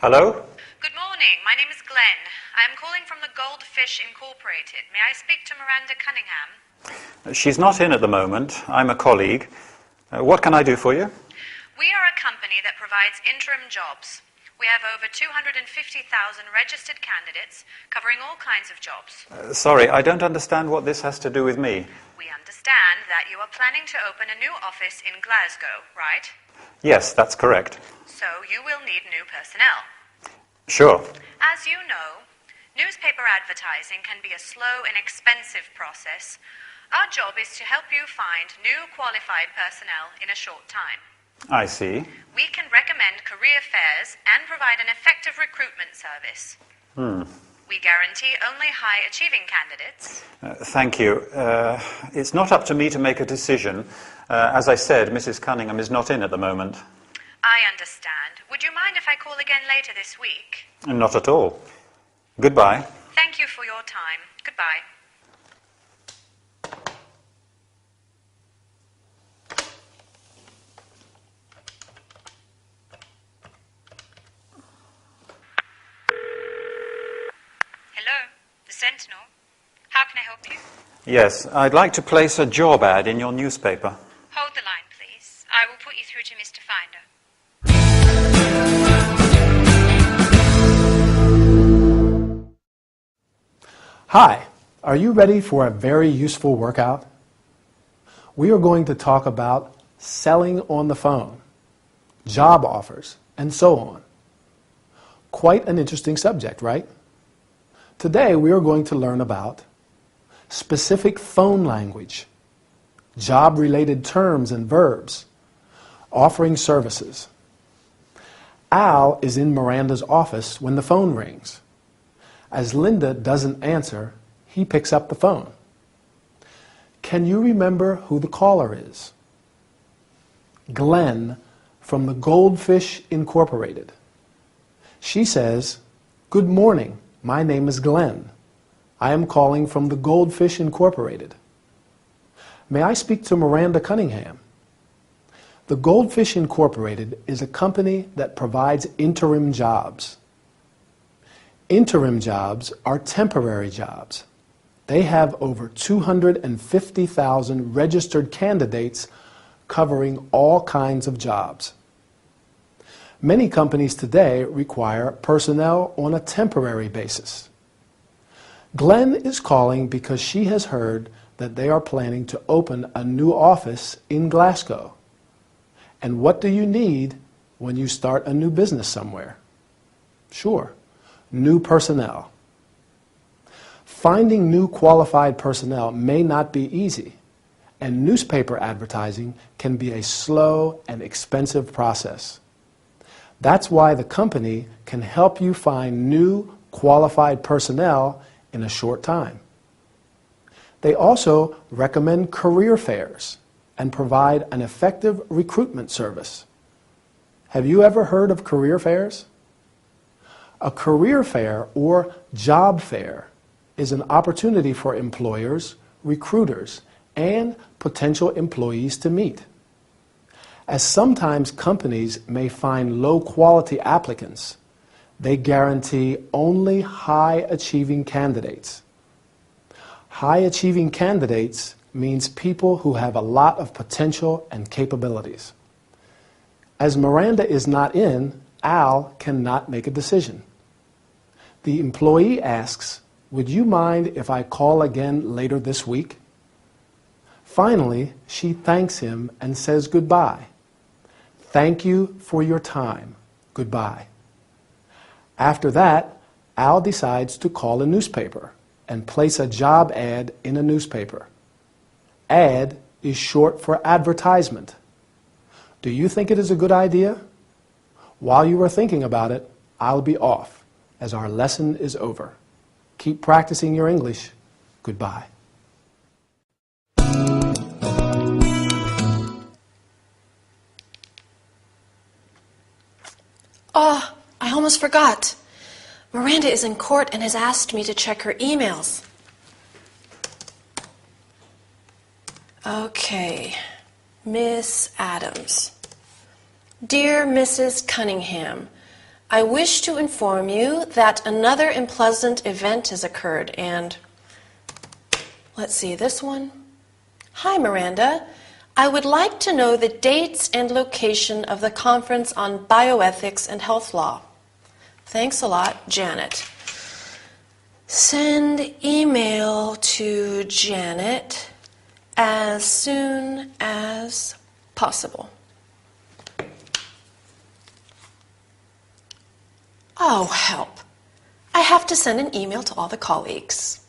Hello? Good morning. My name is Glenn. I am calling from the Goldfish Incorporated. May I speak to Miranda Cunningham? She's not in at the moment. I'm a colleague. What can I do for you? We are a company that provides interim jobs. We have over 250,000 registered candidates covering all kinds of jobs. Sorry, I don't understand what this has to do with me. We understand that you are planning to open a new office in Glasgow, right? Yes, that's correct. So you will need new personnel. Sure. As you know, newspaper advertising can be a slow and expensive process. Our job is to help you find new qualified personnel in a short time. I see. We can recommend career fairs and provide an effective recruitment service. We guarantee only high-achieving candidates. Thank you. It's not up to me to make a decision. As I said, Mrs. Cunningham is not in at the moment. I understand. Would you mind if I call again later this week? Not at all. Goodbye. Thank you for your time. Goodbye. Hello, the Sentinel. How can I help you? Yes, I'd like to place a job ad in your newspaper. Hold the line, please. I will put you through to Mr. Finder. Hi, are you ready for a very useful workout? We are going to talk about selling on the phone, job offers, and so on. Quite an interesting subject, right? Today we are going to learn about specific phone language, job-related terms and verbs, offering services. Al is in Miranda's office when the phone rings. As Linda doesn't answer, he picks up the phone. Can you remember who the caller is? Glenn from the Goldfish Incorporated. She says, "Good morning, my name is Glenn. I am calling from the Goldfish Incorporated. May I speak to Miranda Cunningham?" The Goldfish Incorporated is a company that provides interim jobs. Interim jobs are temporary jobs. They have over 250,000 registered candidates covering all kinds of jobs. Many companies today require personnel on a temporary basis. Glenn is calling because she has heard that they are planning to open a new office in Glasgow. And what do you need when you start a new business somewhere? Sure. New personnel. Finding new qualified personnel may not be easy, and newspaper advertising can be a slow and expensive process. That's why the company can help you find new qualified personnel in a short time. They also recommend career fairs and provide an effective recruitment service. Have you ever heard of career fairs? A career fair or job fair is an opportunity for employers, recruiters, and potential employees to meet. As sometimes companies may find low-quality applicants, they guarantee only high-achieving candidates. High-achieving candidates means people who have a lot of potential and capabilities. As Miranda is not in, Al cannot make a decision. The employee asks, "Would you mind if I call again later this week?" Finally, she thanks him and says goodbye. "Thank you for your time. Goodbye." After that, Al decides to call a newspaper and place a job ad in a newspaper. Ad is short for advertisement. Do you think it is a good idea? While you are thinking about it, I'll be off, as our lesson is over. Keep practicing your English. Goodbye. Oh, I almost forgot. Miranda is in court and has asked me to check her emails. Okay, Miss Adams. Dear Mrs. Cunningham, I wish to inform you that another unpleasant event has occurred and, let's see, this one. Hi, Miranda. I would like to know the dates and location of the conference on bioethics and health law. Thanks a lot, Janet. Send email to Janet as soon as possible. Oh, help. I have to send an email to all the colleagues.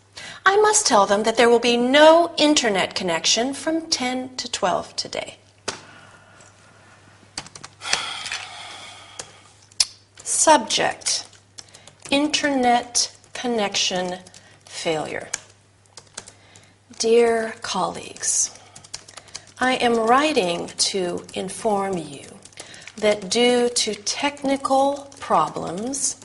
I must tell them that there will be no internet connection from 10 to 12 today. Subject: internet connection failure. Dear colleagues, I am writing to inform you that due to technical problems,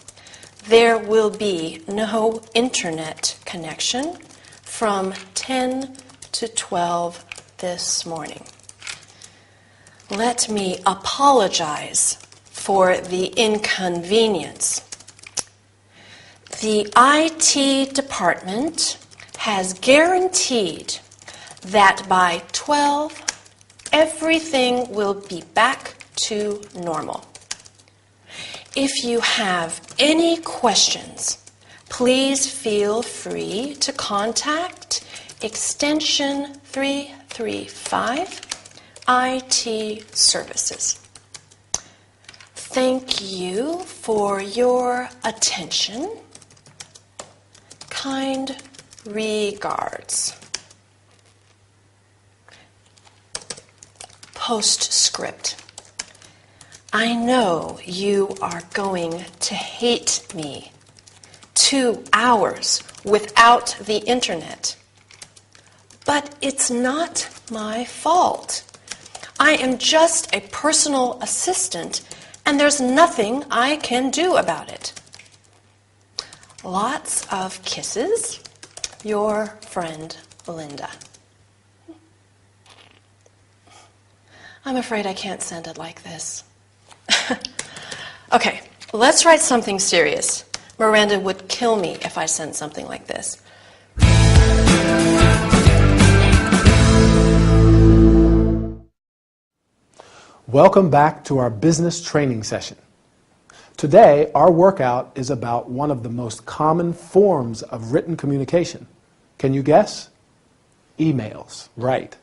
there will be no internet connection from 10 to 12 this morning. Let me apologize for the inconvenience. The IT department has guaranteed that by 12, everything will be back to normal. If you have any questions, please feel free to contact extension 335 IT Services. Thank you for your attention. Kind regards. Postscript. I know you are going to hate me. 2 hours without the internet. But it's not my fault. I am just a personal assistant, and there's nothing I can do about it. Lots of kisses. Your friend, Linda. I'm afraid I can't send it like this. Okay, let's write something serious. Miranda would kill me if I sent something like this. Welcome back to our business training session. Today, our workout is about one of the most common forms of written communication. Can you guess? Emails, right.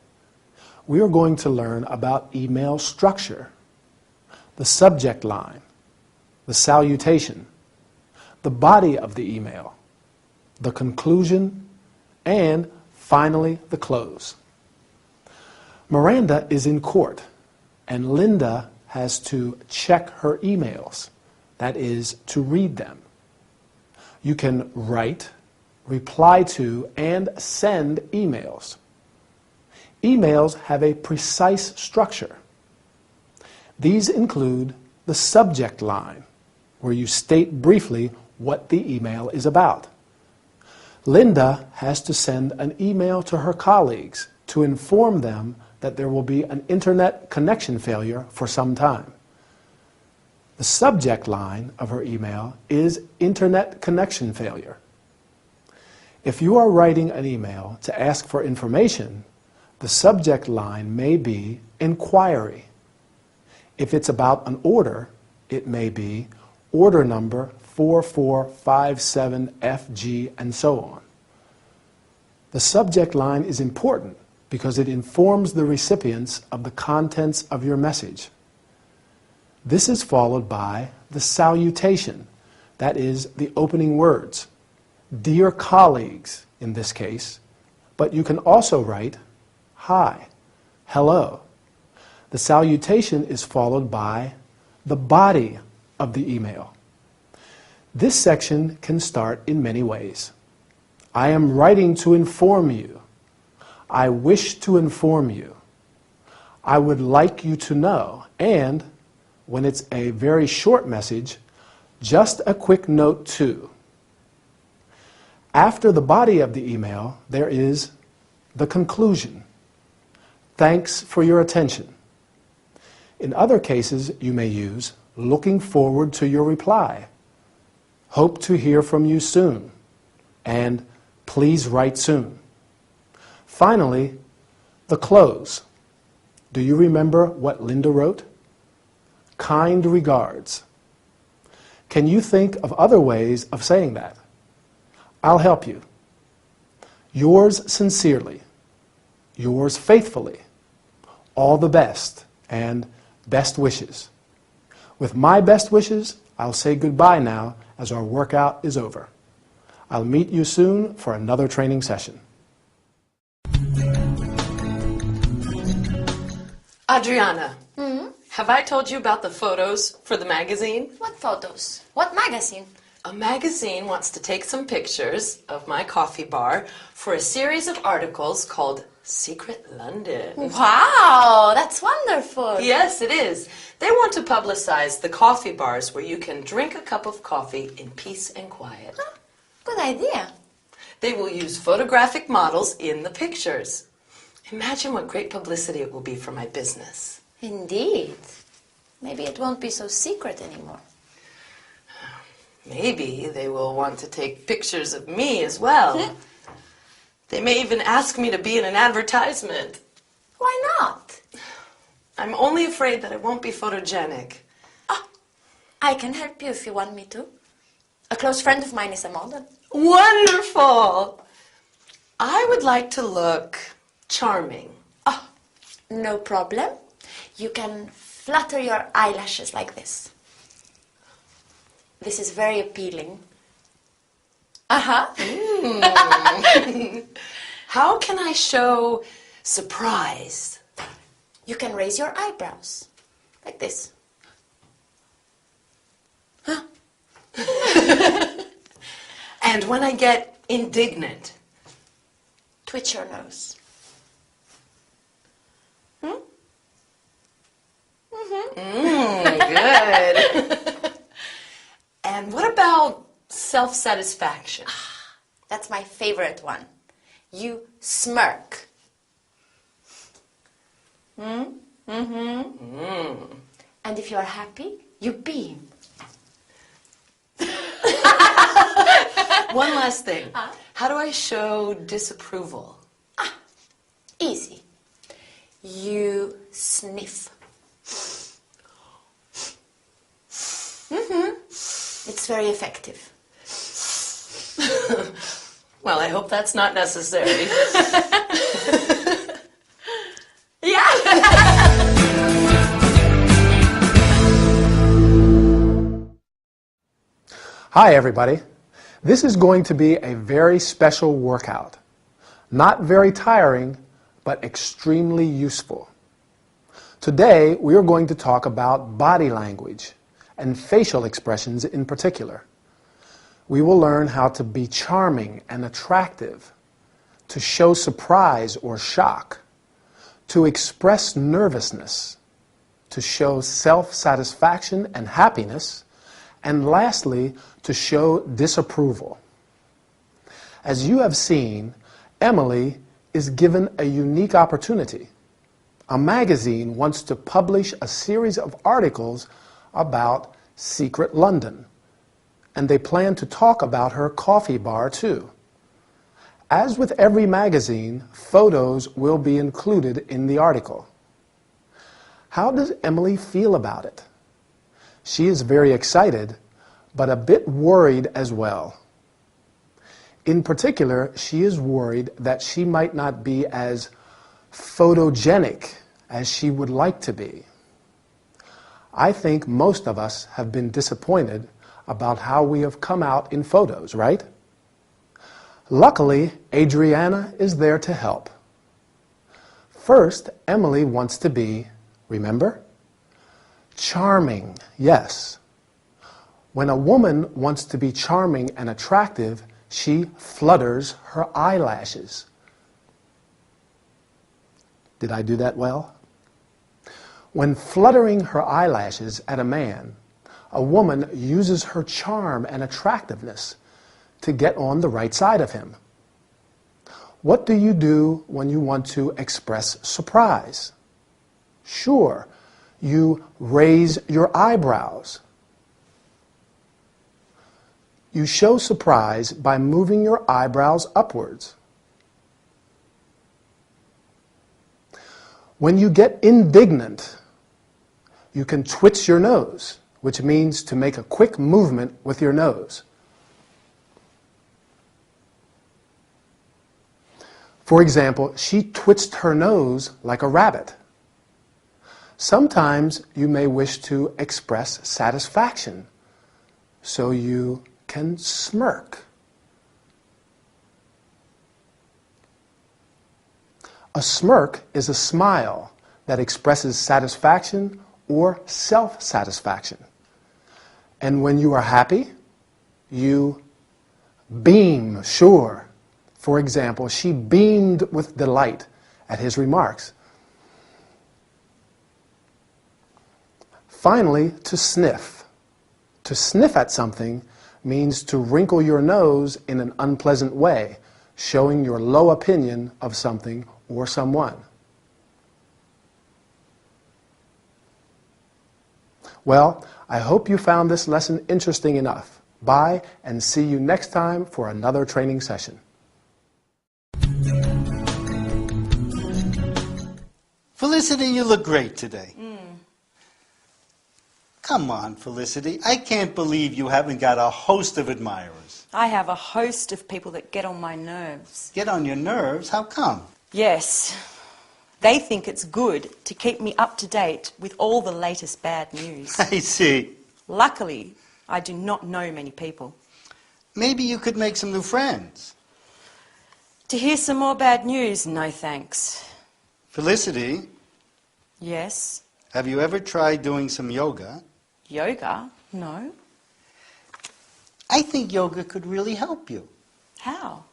We are going to learn about email structure, the subject line, the salutation, the body of the email, the conclusion, and finally the close. Miranda is in court, and Linda has to check her emails, that is, to read them. You can write, reply to, and send emails. Emails have a precise structure. These include the subject line, where you state briefly what the email is about. Linda has to send an email to her colleagues to inform them that there will be an internet connection failure for some time. The subject line of her email is internet connection failure. If you are writing an email to ask for information, the subject line may be inquiry. If it's about an order, it may be order number 4457FG and so on. The subject line is important because it informs the recipients of the contents of your message. This is followed by the salutation, that is, the opening words. Dear colleagues, in this case, but you can also write hi, hello. The salutation is followed by the body of the email. This section can start in many ways. I am writing to inform you. I wish to inform you. I would like you to know. And when it's a very short message, just a quick note too. After the body of the email, there is the conclusion. Thanks for your attention. In other cases, you may use looking forward to your reply. Hope to hear from you soon. And please write soon. Finally, the close. Do you remember what Linda wrote? Kind regards. Can you think of other ways of saying that? I'll help you. Yours sincerely. Yours faithfully. All the best and best wishes. With my best wishes, I'll say goodbye now as our workout is over. I'll meet you soon for another training session. Adriana, have I told you about the photos for the magazine? What photos? What magazine? A magazine wants to take some pictures of my coffee bar for a series of articles called Secret London. Wow, that's wonderful. Yes, it is. They want to publicize the coffee bars where you can drink a cup of coffee in peace and quiet. Huh, good idea. They will use photographic models in the pictures. Imagine what great publicity it will be for my business. Indeed. Maybe it won't be so secret anymore. Maybe they will want to take pictures of me as well. They may even ask me to be in an advertisement. Why not? I'm only afraid that I won't be photogenic. Oh, I can help you if you want me to. A close friend of mine is a model. Wonderful! I would like to look charming. Oh, no problem. You can flutter your eyelashes like this. This is very appealing. Uh-huh. How can I show surprise? You can raise your eyebrows. Like this. Huh? And when I get indignant? Twitch your nose. Good. And what about self-satisfaction? That's my favorite one. You smirk. And if you are happy, you beam. One last thing. How do I show disapproval? Easy. You sniff. It's very effective. Well, I hope that's not necessary. Yeah! Hi, everybody. This is going to be a very special workout. Not very tiring, but extremely useful. Today, we are going to talk about body language and facial expressions in particular. We will learn how to be charming and attractive, to show surprise or shock, to express nervousness, to show self-satisfaction and happiness, and lastly, to show disapproval. As you have seen, Emily is given a unique opportunity. A magazine wants to publish a series of articles about Secret London, and they plan to talk about her coffee bar too. As with every magazine, photos will be included in the article. How does Emily feel about it? She is very excited, but a bit worried as well. In particular, she is worried that she might not be as photogenic as she would like to be. I think most of us have been disappointed about how we have come out in photos, right? Luckily, Adriana is there to help. First, Emily wants to be, remember? Charming, yes. When a woman wants to be charming and attractive, she flutters her eyelashes. Did I do that well? When fluttering her eyelashes at a man, a woman uses her charm and attractiveness to get on the right side of him. What do you do when you want to express surprise? Sure, You raise your eyebrows. You show surprise by moving your eyebrows upwards. When you get indignant, you can twitch your nose, which means to make a quick movement with your nose. For example, she twitched her nose like a rabbit. Sometimes you may wish to express satisfaction, so you can smirk. A smirk is a smile that expresses satisfaction or self-satisfaction. And when you are happy, you beam, sure. For example, she beamed with delight at his remarks. Finally, to sniff. To sniff at something means to wrinkle your nose in an unpleasant way, showing your low opinion of something or someone. Well, I hope you found this lesson interesting enough. Bye, and see you next time for another training session. Felicity, you look great today. Come on, Felicity. I can't believe you haven't got a host of admirers. I have a host of people that get on my nerves. Get on your nerves? How come? Yes. They think it's good to keep me up to date with all the latest bad news. I see. Luckily, I do not know many people. Maybe you could make some new friends. To hear some more bad news, no thanks. Felicity, Yes. have you ever tried doing some yoga? Yoga? No. I think yoga could really help you. How?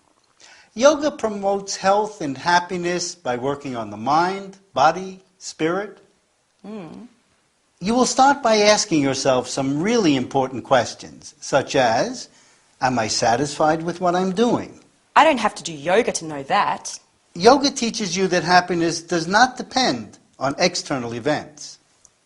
Yoga promotes health and happiness by working on the mind, body, spirit. You will start by asking yourself some really important questions, such as, am I satisfied with what I'm doing? I don't have to do yoga to know that. Yoga teaches you that happiness does not depend on external events.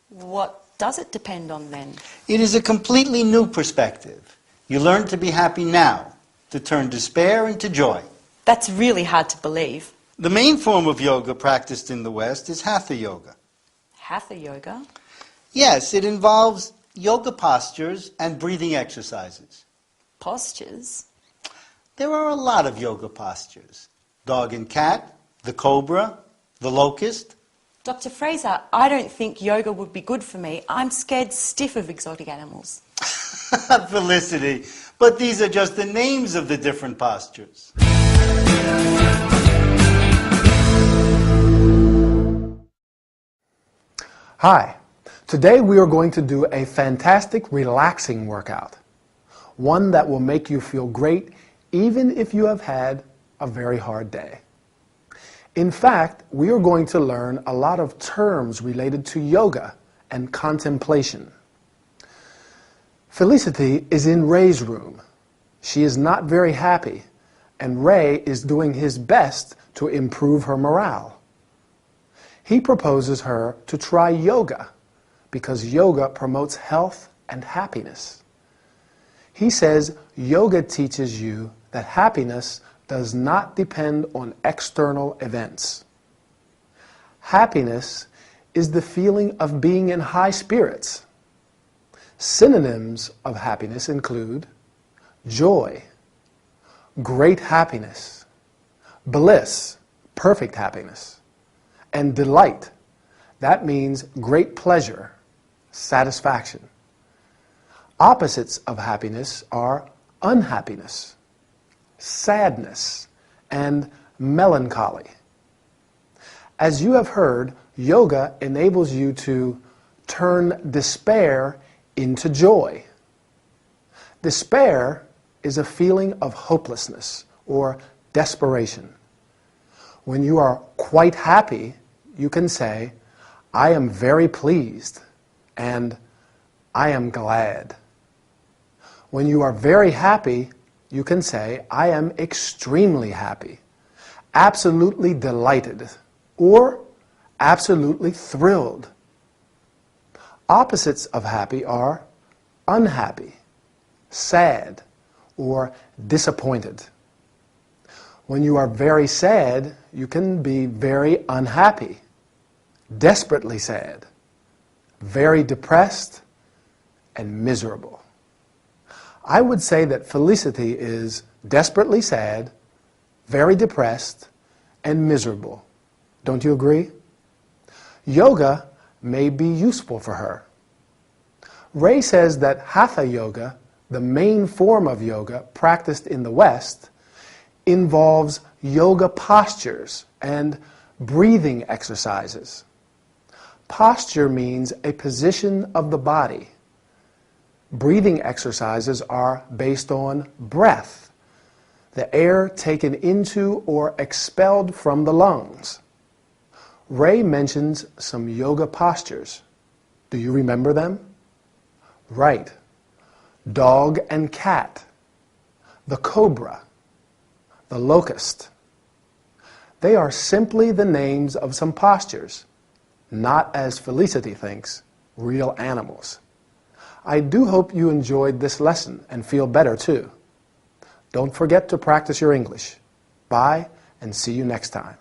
What does it depend on then? It is a completely new perspective. You learn to be happy now, to turn despair into joy. That's really hard to believe. The main form of yoga practiced in the West is Hatha yoga. Hatha yoga? Yes, it involves yoga postures and breathing exercises. Postures? There are a lot of yoga postures. Dog and cat, the cobra, the locust. Dr. Fraser, I don't think yoga would be good for me. I'm scared stiff of exotic animals. Felicity, but these are just the names of the different postures. Hi. Today we are going to do a fantastic relaxing workout. One that will make you feel great even if you have had a very hard day. In fact, we are going to learn a lot of terms related to yoga and contemplation. Felicity is in Ray's room. She is not very happy, and Ray is doing his best to improve her morale. He proposes her to try yoga because yoga promotes health and happiness. He says yoga teaches you that happiness does not depend on external events. Happiness is the feeling of being in high spirits. Synonyms of happiness include joy, great happiness, bliss, perfect happiness, and delight. That means great pleasure, satisfaction. Opposites of happiness are unhappiness, sadness, and melancholy. As you have heard, yoga enables you to turn despair into joy. Despair is a feeling of hopelessness or desperation. When you are quite happy, you can say, I am very pleased, and I am glad. When you are very happy, you can say, I am extremely happy, absolutely delighted, or absolutely thrilled. Opposites of happy are unhappy, sad, or disappointed. When you are very sad, you can be very unhappy, desperately sad, very depressed, and miserable. I would say that Felicity is desperately sad, very depressed, and miserable. Don't you agree? Yoga may be useful for her. Ray says that Hatha Yoga, the main form of yoga practiced in the West, involves yoga postures and breathing exercises. Posture means a position of the body. Breathing exercises are based on breath, the air taken into or expelled from the lungs. Ray mentions some yoga postures. Do you remember them? Right. Dog and cat, the cobra, the locust. They are simply the names of some postures, not, as Felicity thinks, real animals. I do hope you enjoyed this lesson and feel better too. Don't forget to practice your English. Bye, and see you next time.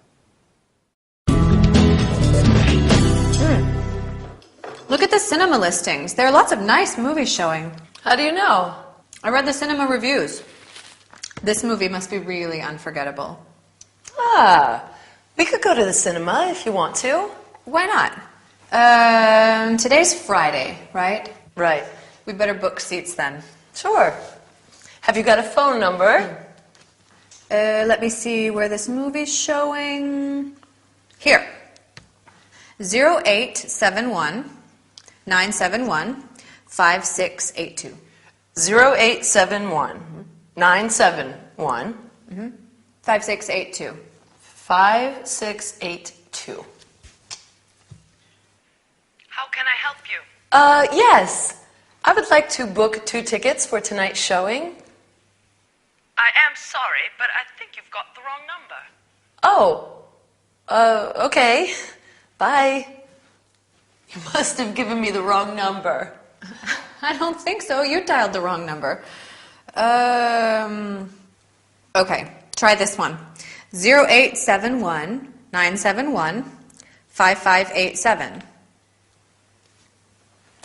Look at the cinema listings. There are lots of nice movies showing. How do you know? I read the cinema reviews. This movie must be really unforgettable. Ah, we could go to the cinema if you want to. Why not? Today's Friday, right? Right. We better book seats then. Sure. Have you got a phone number? Let me see where this movie's showing. Here. 0871 971 5682. 0871 971 5682. 5682. How can I help you? Yes. I would like to book 2 tickets for tonight's showing. I am sorry, but I think you've got the wrong number. Oh. Okay. Bye. You must have given me the wrong number. I don't think so. You dialed the wrong number. Okay, try this one. 0871 971 5587.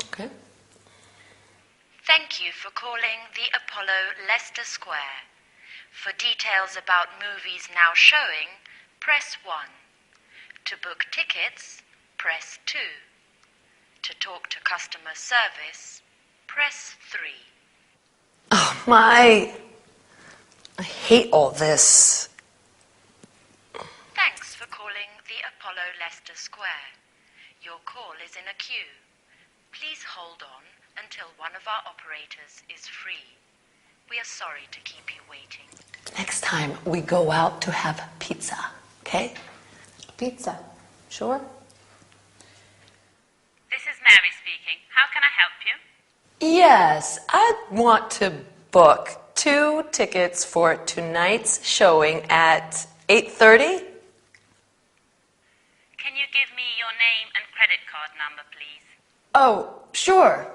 Okay. Thank you for calling the Apollo Leicester Square. For details about movies now showing, press 1. To book tickets, press 2. To talk to customer service, press 3. Oh, my. I hate all this. Thanks for calling the Apollo Leicester Square. Your call is in a queue. Please hold on until one of our operators is free. We are sorry to keep you waiting. Next time we go out to have pizza, okay? Pizza. Sure. This is Mary speaking. How can I help you? Yes, I'd want to book 2 tickets for tonight's showing at 8:30. Can you give me your name and credit card number, please? Oh, sure.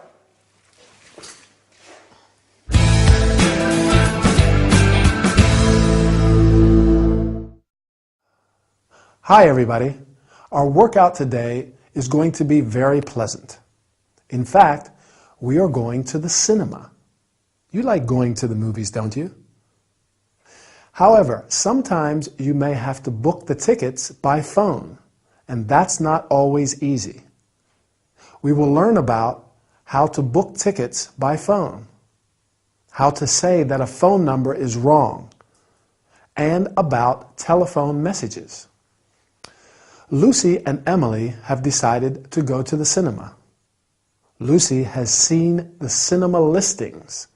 Hi everybody. Our workout today is going to be very pleasant. In fact, we are going to the cinema. You like going to the movies, don't you? However, sometimes you may have to book the tickets by phone, and that's not always easy. We will learn about how to book tickets by phone, how to say that a phone number is wrong, and about telephone messages. Lucy and Emily have decided to go to the cinema. Lucy has seen the cinema listings.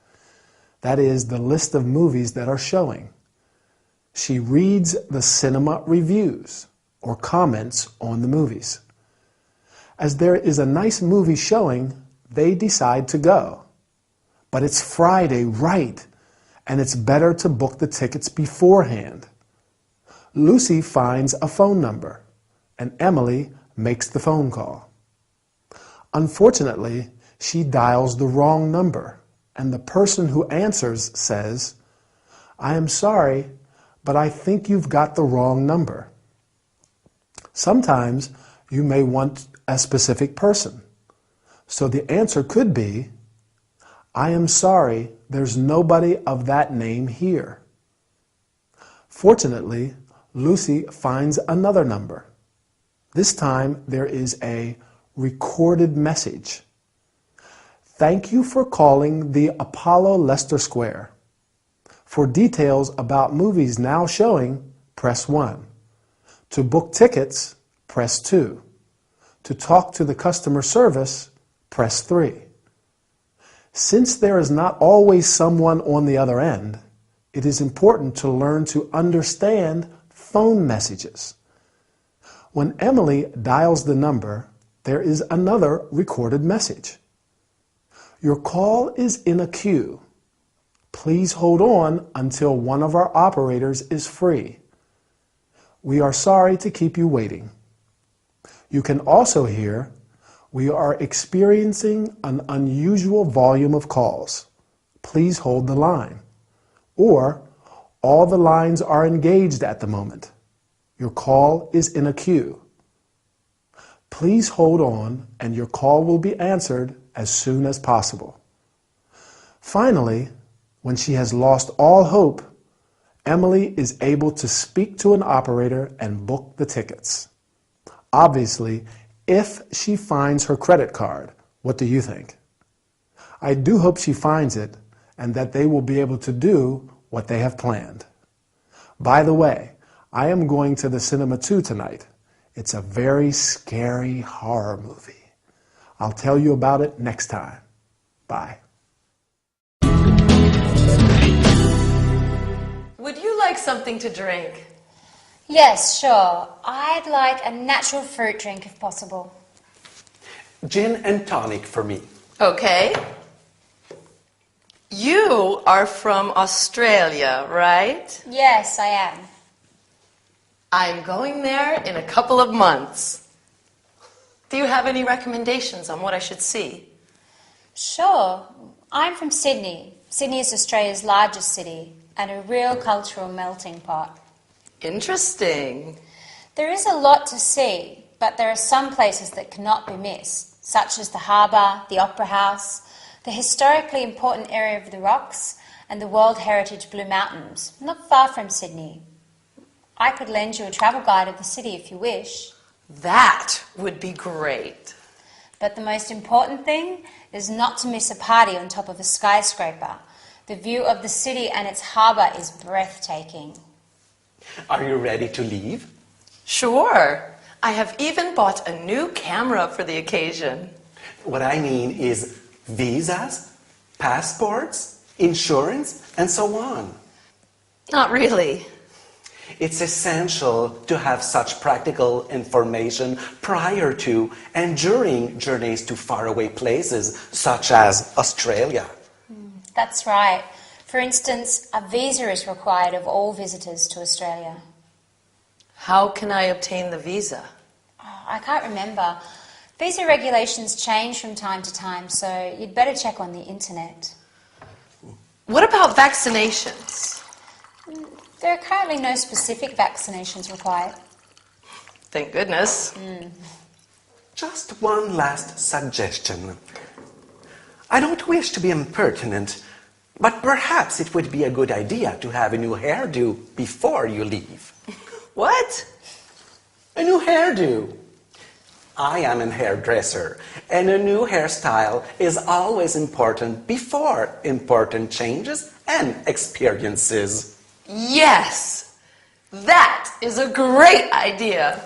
That is, the list of movies that are showing. She reads the cinema reviews or comments on the movies. As there is a nice movie showing, they decide to go. But it's Friday, right? And it's better to book the tickets beforehand. Lucy finds a phone number, and Emily makes the phone call. Unfortunately, she dials the wrong number, and the person who answers says, "I am sorry, but I think you've got the wrong number." Sometimes you may want a specific person, so the answer could be, "I am sorry, there's nobody of that name here." Fortunately, Lucy finds another number. This time there is a recorded message. "Thank you for calling the Apollo Leicester Square. For details about movies now showing, press 1. To book tickets, press 2. To talk to the customer service, press 3. Since there is not always someone on the other end, it is important to learn to understand phone messages." When Emily dials the number, there is another recorded message. "Your call is in a queue. Please hold on until one of our operators is free. We are sorry to keep you waiting." You can also hear, "We are experiencing an unusual volume of calls. Please hold the line." Or, "All the lines are engaged at the moment. Your call is in a queue. Please hold on and your call will be answered as soon as possible." Finally, when she has lost all hope, Emily is able to speak to an operator and book the tickets. Obviously, if she finds her credit card, what do you think? I do hope she finds it and that they will be able to do what they have planned. By the way, I am going to the cinema too tonight. It's a very scary horror movie. I'll tell you about it next time. Bye. Would you like something to drink? Yes, sure. I'd like a natural fruit drink if possible. Gin and tonic for me. Okay. You are from Australia, right? Yes, I am. I'm going there in a couple of months. Do you have any recommendations on what I should see? Sure. I'm from Sydney. Sydney is Australia's largest city and a real cultural melting pot. Interesting. There is a lot to see, but there are some places that cannot be missed, such as the harbour, the Opera House, the historically important area of the Rocks, and the World Heritage Blue Mountains, not far from Sydney. I could lend you a travel guide of the city if you wish. That would be great. But the most important thing is not to miss a party on top of a skyscraper. The view of the city and its harbour is breathtaking. Are you ready to leave? Sure. I have even bought a new camera for the occasion. What I mean is visas, passports, insurance, and so on. Not really. It's essential to have such practical information prior to and during journeys to faraway places such as Australia. That's right. For instance, a visa is required of all visitors to Australia. How can I obtain the visa? I can't remember. Visa regulations change from time to time, so you'd better check on the internet. What about vaccinations? There are currently no specific vaccinations required. Thank goodness. Just one last suggestion. I don't wish to be impertinent, but perhaps it would be a good idea to have a new hairdo before you leave. What? A new hairdo. I am a hairdresser, and a new hairstyle is always important before important changes and experiences. Yes! That is a great idea!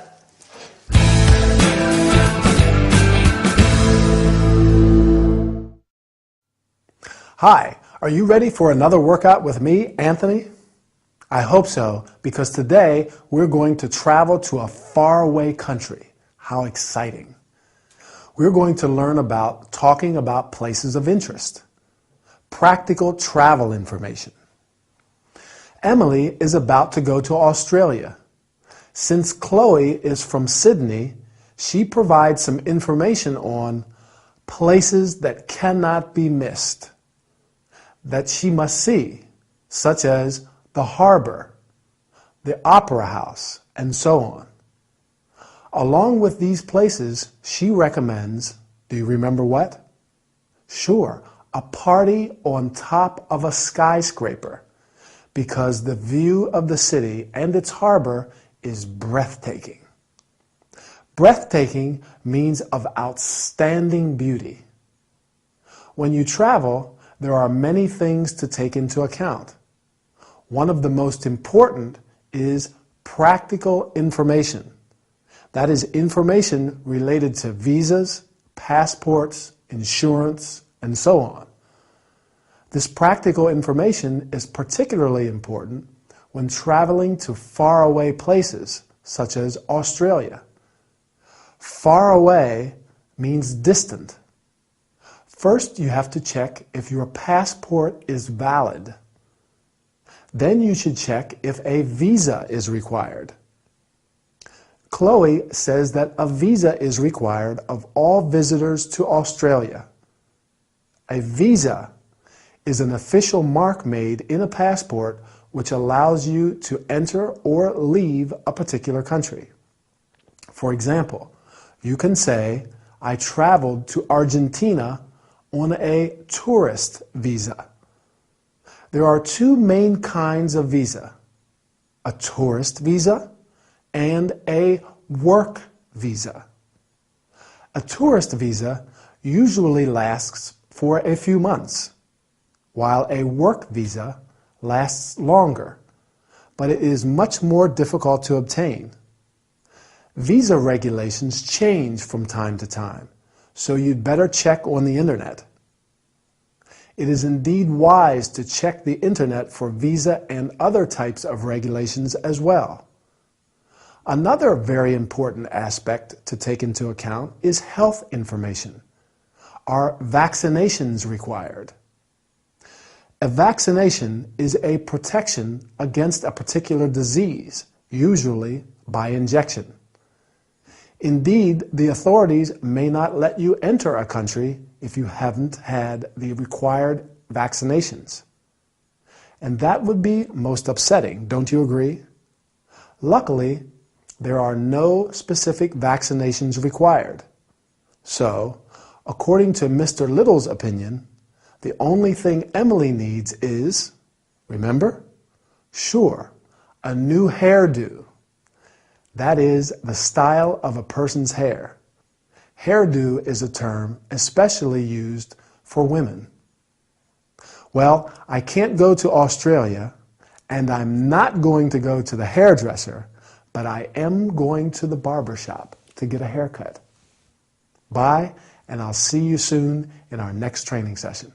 Hi, are you ready for another workout with me, Anthony? I hope so, because today we're going to travel to a faraway country. How exciting. We're going to learn about talking about places of interest, practical travel information. Emily is about to go to Australia. Since Chloe is from Sydney, she provides some information on places that cannot be missed, that she must see, such as the harbor, the opera house, and so on. Along with these places, she recommends, do you remember what? Sure, a party on top of a skyscraper, because the view of the city and its harbor is breathtaking. Breathtaking means of outstanding beauty. When you travel, there are many things to take into account. One of the most important is practical information. That is information related to visas, passports, insurance, and so on. This practical information is particularly important when traveling to faraway places, such as Australia. Far away means distant. First, you have to check if your passport is valid. Then you should check if a visa is required. Chloe says that a visa is required of all visitors to Australia. A visa is an official mark made in a passport which allows you to enter or leave a particular country. For example, you can say, I traveled to Argentina on a tourist visa. There are two main kinds of visa, a tourist visa and a work visa. A tourist visa usually lasts for a few months, while a work visa lasts longer, but it is much more difficult to obtain. Visa regulations change from time to time, so you'd better check on the internet. It is indeed wise to check the internet for visa and other types of regulations as well. Another very important aspect to take into account is health information. Are vaccinations required? A vaccination is a protection against a particular disease, usually by injection. Indeed, the authorities may not let you enter a country if you haven't had the required vaccinations. And that would be most upsetting, don't you agree? Luckily, there are no specific vaccinations required. So, according to Mr. Little's opinion, the only thing Emily needs is, remember? Sure, a new hairdo. That is the style of a person's hair. Hairdo is a term especially used for women. Well, I can't go to Australia, and I'm not going to go to the hairdresser, but I am going to the barber shop to get a haircut. Bye, and I'll see you soon in our next training session.